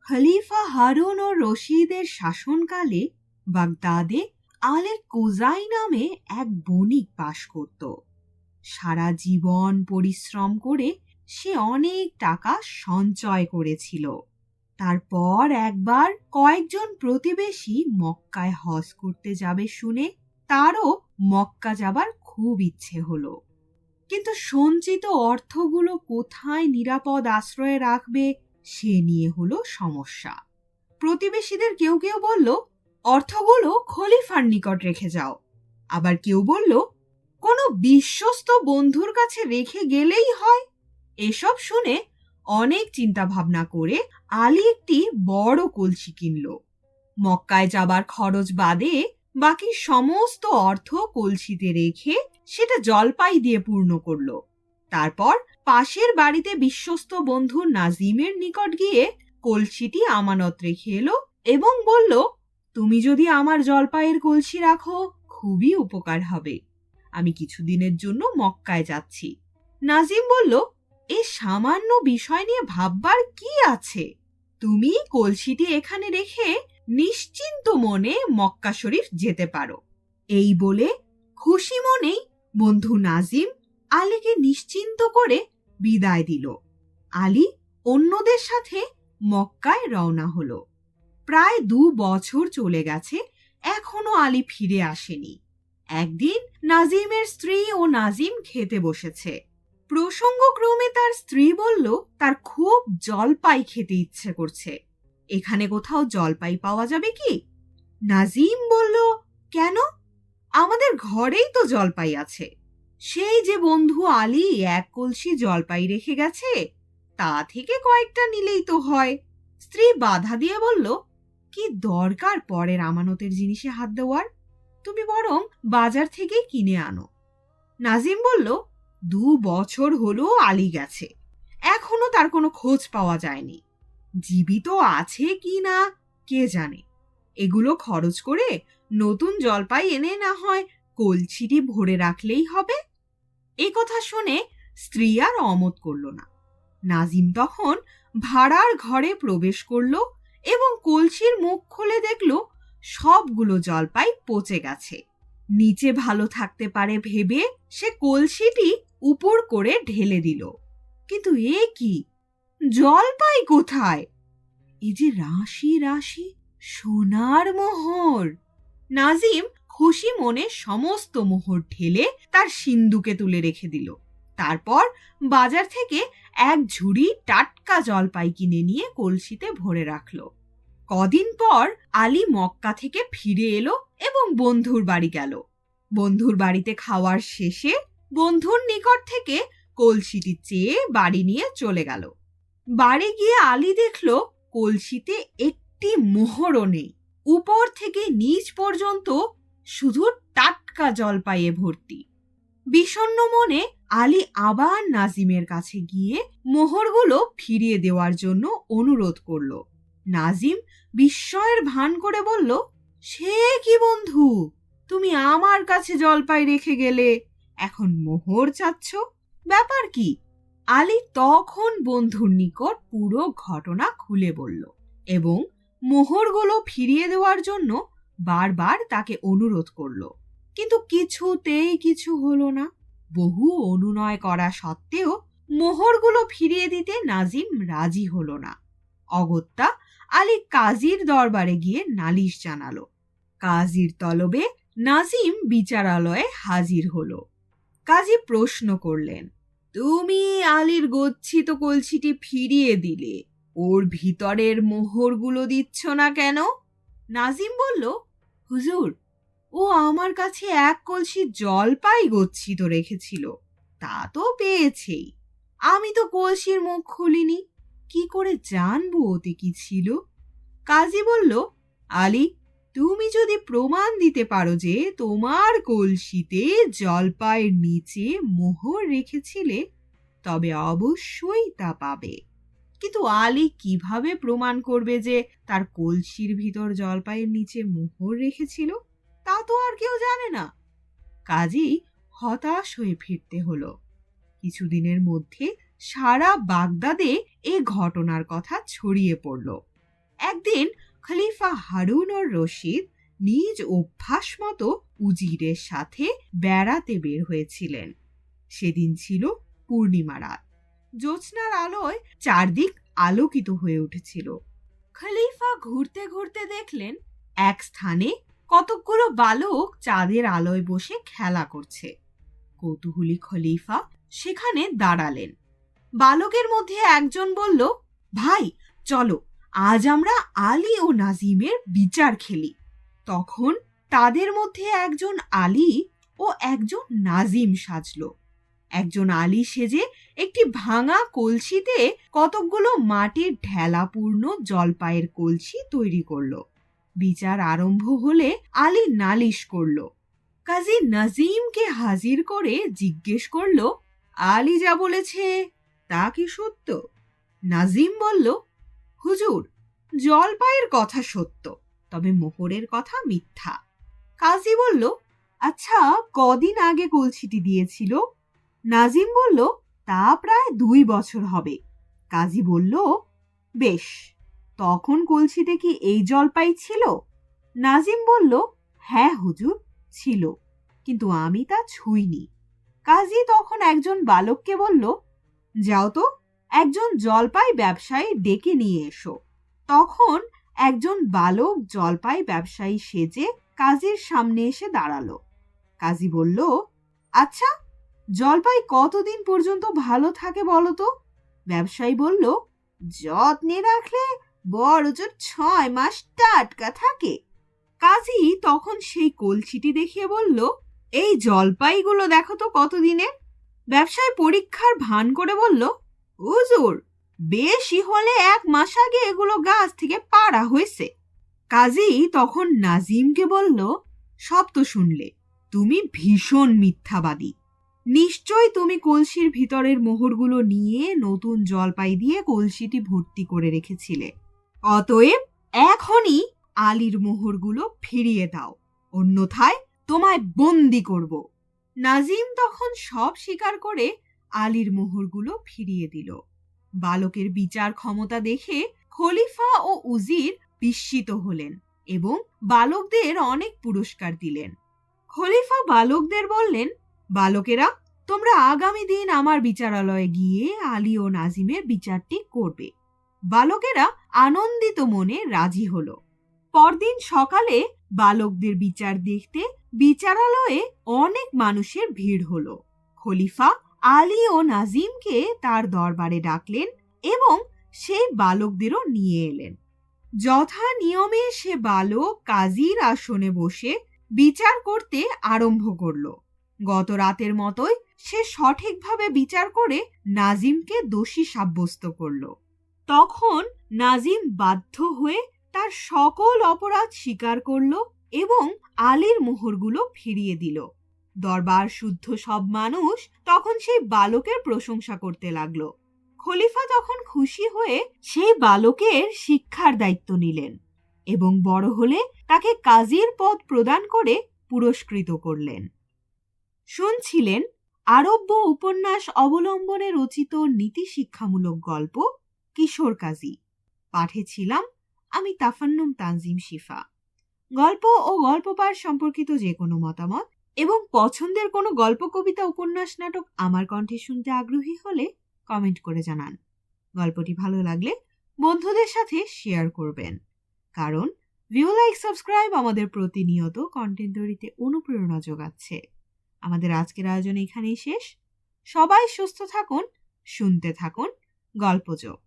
খলিফা হারুন ও রশিদের শাসনকালে বাগদাদে আলে কুজাই নামে এক বণিক বাস করত। সারা জীবন পরিশ্রম করে সে অনেক টাকা সঞ্চয় করেছিল। তারপর একবার কয়েকজন প্রতিবেশী মক্কায় হজ করতে যাবে শুনে তারও মক্কা যাবার খুব ইচ্ছে হলো। কিন্তু সঞ্চিত অর্থগুলো কোথায় নিরাপদ আশ্রয়ে রাখবে সে নিয়ে হলো সমস্যা। প্রতিবেশীদের কেউ কেউ বলল, অর্থগুলো খলিফার নিকট রেখে যাও। আবার কেউ বলল, কোনো বিশ্বস্ত বন্ধুর কাছে রেখে গেলেই হয়। এসব শুনে অনেক চিন্তা ভাবনা করে আলী একটি বড় কলসি কিনল। মক্কায় যাবার খরচ বাদে বাকি সমস্ত অর্থ কলসিতে রেখে সেটা জলপাই দিয়ে পূর্ণ করল। তারপর পাশের বাড়িতে বিশ্বস্ত বন্ধু নাজিমের নিকট গিয়ে কলসিটি আমানত রেখে এলো এবং বলল, তুমি যদি আমার জলপাইয়ের কলসি রাখো খুবই উপকার হবে। আমি কিছুদিনের জন্য মক্কায় যাচ্ছি। নাজিম বলল, এই সামান্য বিষয় নিয়ে ভাববার কি আছে? তুমি কলসিটি এখানে রেখে নিশ্চিন্ত মনে মক্কা শরীফ যেতে পারো। এই বলে খুশি মনেই বন্ধু নাজিম আলীকে নিশ্চিন্ত করে বিদায় দিল। আলী অন্যদের সাথে মক্কায় রওনা হলো। প্রায় 2 বছর চলে গেছে, এখনো আলী ফিরে আসেনি। একদিন নাজিমের স্ত্রী ও নাজিম খেতে বসেছে। প্রসঙ্গক্রমে তার স্ত্রী বলল, তার খুব জলপাই খেতে ইচ্ছে করছে। এখানে কোথাও জলপাই পাওয়া যাবে কি? নাজিম বলল, কেন? আমাদের ঘরেই তো জলপাই আছে। সেই যে বন্ধু আলী 1 কলসি জলপাই রেখে গেছে, তা থেকে কয়েকটা নিলেই তো হয়। স্ত্রী বাধা দিয়ে বলল, কি দরকার পরের আমানতের জিনিসে হাত দেওয়ার? তুমি বরং বাজার থেকে কিনে আনো। নাজিম বলল, 2 বছর হলো আলী গেছে, এখনো তার কোনো খোঁজ পাওয়া যায়নি। জীবিত আছে কি না কে জানে। এগুলো খরচ করে নতুন জলপাই এনে না হয় কলসিটি ভরে রাখলেই হবে। এই কথা শুনে স্ত্রী আর অমত করল না। নাজিম তখন ভাড়ার ঘরে প্রবেশ করলো এবং কলসির মুখ খুলে দেখল সবগুলো জলপাই পচে গেছে। নিচে ভালো থাকতে পারে ভেবে সে কলসিটি উপর করে ঢেলে দিল। কিন্তু এ কি, জলপাই কোথায়? এই যে রাশি রাশি সোনার মোহর! নাজিম খুশি মনে সমস্ত মোহর ঢেলে তার সিন্দুকে তুলে রেখে দিল। তারপর বাজার থেকে 1 ঝুড়ি টাটকা জলপাই কিনে নিয়ে কলসিতে ভরে রাখল। কদিন পর আলী মক্কা থেকে ফিরে এলো এবং বন্ধুর বাড়ি গেল। বন্ধুর বাড়িতে খাওয়ার শেষে বন্ধুর নিকট থেকে কলসিটি চেয়ে বাড়ি নিয়ে চলে গেল। বাড়ি গিয়ে আলী দেখল কলসিতে একটি মোহরও নেই। উপর থেকে নিচ পর্যন্ত শুধু টাটকা জলপাইয়ে ভর্তি। বিষণ্ণ মনে আলী আবার নাজিমের কাছে গিয়ে মোহরগুলো ফিরিয়ে দেওয়ার জন্য অনুরোধ করল। নাজিম বিস্ময়ের ভান করে বলল, সে কি বন্ধু, তুমি আমার কাছে জলপাই রেখে গেলে, এখন মোহর চাচ্ছ? ব্যাপার কি? আলী তখন বন্ধুর নিকট পুরো ঘটনা খুলে বলল এবং মোহরগুলো ফিরিয়ে দেওয়ার জন্য বারবার তাকে অনুরোধ করল। কিন্তু কিছুতেই কিছু হলো না। বহু অনুনয় করা সত্ত্বেও মোহরগুলো ফিরিয়ে দিতে নাজিম রাজি হলো না। অগত্যা আলী কাজীর দরবারে গিয়ে নালিশ জানালো। কাজীর তলবে নাজিম বিচারালয়ে হাজির হলো। কাজী প্রশ্ন করলেন, তুমি আলীর গচ্ছিত কলসিটি ফিরিয়ে দিলে, ওর ভিতরের মোহরগুলো দিচ্ছ না কেন? নাজিম বলল, হুজুর, ও আমার কাছে 1 কলসি জলপাই গচ্ছিত রেখেছিল, তা তো পেয়েছেই। আমি তো কলসির মুখ খুলিনি, কি করে জানবো ওতে কি ছিল? কাজী বলল, আলী, তুমি যদি প্রমাণ দিতে পারো যে তোমার কলসিতে জলপাইয়ের নিচে মোহর রেখেছিলে, তবে অবশ্যই তা পাবে। কিন্তু আলী কিভাবে প্রমাণ করবে যে তার কলসির ভিতর জলপাইয়ের নিচে মোহর রেখেছিল? তা তো আর কেউ জানে না। কাজী হতাশ হয়ে ফিরতে হলো। কিছুদিনের মধ্যে সারা বাগদাদে এ ঘটনার কথা ছড়িয়ে পড়ল। একদিন খলিফা হারুনুর রশিদ নিজ অভ্যাস মতো উজিরের সাথে বেড়াতে বের হয়েছিলেন। সেদিন ছিল পূর্ণিমা রাত। জ্যোৎস্নার আলোয় চারদিক আলোকিত হয়ে উঠেছিল। খলিফা ঘুরতে ঘুরতে দেখলেন এক স্থানে কতকগুলো বালক চাঁদের আলোয় বসে খেলা করছে। কৌতূহলী খলিফা সেখানে দাঁড়ালেন। বালকের মধ্যে একজন বলল, ভাই চলো আজ আমরা আলী ও নাজিমের বিচার খেলি। তখন তাদের মধ্যে একজন আলী ও একজন নাজিম সাজলো। একজন আলী সেজে একটি ভাঙা কলসিতে কতকগুলো মাটির ঢেলাপূর্ণ জলপাইয়ের কলসি তৈরি করলো। বিচার আরম্ভ হলে আলী নালিশ করল। কাজী নাজিমকে হাজির করে জিজ্ঞেস করল, আলী যা বলেছে তা কি সত্য? নাজিম বলল, হুজুর, জলপাইয়ের কথা সত্য, তবে মোহরের কথা মিথ্যা। কাজী বলল, আচ্ছা কদিন আগে কলসিটি দিয়েছিল? নাজিম বলল, তা প্রায় 2 বছর হবে। কাজী বলল, বেশ, তখন কলসিতে কি এই জলপাই ছিল? নাজিম বলল, হ্যাঁ হুজুর, ছিল, কিন্তু আমি তা ছুঁইনি। কাজী তখন একজন বালককে বলল, যাও তো একজন জলপাই ব্যবসায়ী ডেকে নিয়ে এসো। তখন একজন বালক জলপাই ব্যবসায়ী সেজে কাজীর সামনে এসে দাঁড়ালো। কাজী বলল, আচ্ছা জলপাই কতদিন পর্যন্ত ভালো থাকে বলো তো? ব্যবসায়ী বলল, যত্নে রাখলে বড়জোর 6 মাস টাটকা থাকে। কাজী তখন সেই কলসিটি দেখিয়ে বলল, এই জলপাইগুলো দেখো তো কতদিনের। ব্যবসায়ী পরীক্ষার ভান করে বলল, হুজুর, বেশি হলে 1 মাস আগে এগুলো গাছ থেকে পাড়া হয়েছে। কাজী তখন নাজিমকে বলল, সব তো শুনলে, তুমি ভীষণ মিথ্যাবাদী। নিশ্চয় তুমি কলসির ভিতরের মোহরগুলো নিয়ে নতুন জলপাই দিয়ে কলসিটি ভর্তি করে রেখেছিলে। অতএব এখনই আলীর মোহরগুলো ফিরিয়ে দাও, অন্যথায় তোমায় বন্দি করব। নাজিম তখন সব স্বীকার করে আলীর মোহরগুলো ফিরিয়ে দিল। বালকের বিচার ক্ষমতা দেখে খলিফা ও উজির বিস্মিত হলেন এবং বালকদের অনেক পুরস্কার দিলেন। খলিফা বালকদের বললেন, বালকেরা, তোমরা আগামী দিন আমার বিচারালয়ে গিয়ে আলী ও নাজিমের বিচারটি করবে। বালকেরা আনন্দিত মনে রাজি হলো। পরদিন সকালে বালকদের বিচার দেখতে বিচারালয়ে অনেক মানুষের ভিড় হলো। খলিফা আলী ও নাজিমকে তার দরবারে ডাকলেন এবং সেই বালকদেরও নিয়ে এলেন। যথা নিয়মে সে বালক কাজীর আসনে বসে বিচার করতে আরম্ভ করল। গত রাতের মতোই সে সঠিকভাবে বিচার করে নাজিমকে দোষী সাব্যস্ত করল। তখন নাজিম বাধ্য হয়ে তার সকল অপরাধ স্বীকার করল এবং আলীর মোহরগুলো ফিরিয়ে দিল। দরবার শুদ্ধ সব মানুষ তখন সেই বালকের প্রশংসা করতে লাগলো। খলিফা তখন খুশি হয়ে সেই বালকের শিক্ষার দায়িত্ব নিলেন এবং বড় হলে তাকে কাজীর পদ প্রদান করে পুরস্কৃত করলেন। শুনছিলেন আরব্য উপন্যাস অবলম্বনে রচিত নীতি শিক্ষামূলক গল্প কিশোর কাজী। পাঠে ছিলাম আমি তাফান্নুম তানজিম শিফা। গল্প ও গল্প পাঠ সম্পর্কিত যে কোনো মতামত এবং পছন্দের কোনো গল্প, কবিতা, উপন্যাস, নাটক আমার কণ্ঠে শুনতে আগ্রহী হলে কমেন্ট করে জানান। গল্পটি ভালো লাগলে বন্ধুদের সাথে শেয়ার করবেন, কারণ ভিউ, লাইক, সাবস্ক্রাইব আমাদের প্রতিনিয়ত কন্টেন্ট তৈরিতে অনুপ্রেরণা যোগাচ্ছে। আমাদের আজকের আয়োজন এখানেই শেষ। সবাই সুস্থ থাকুন, শুনতে থাকুন গল্পযোগ।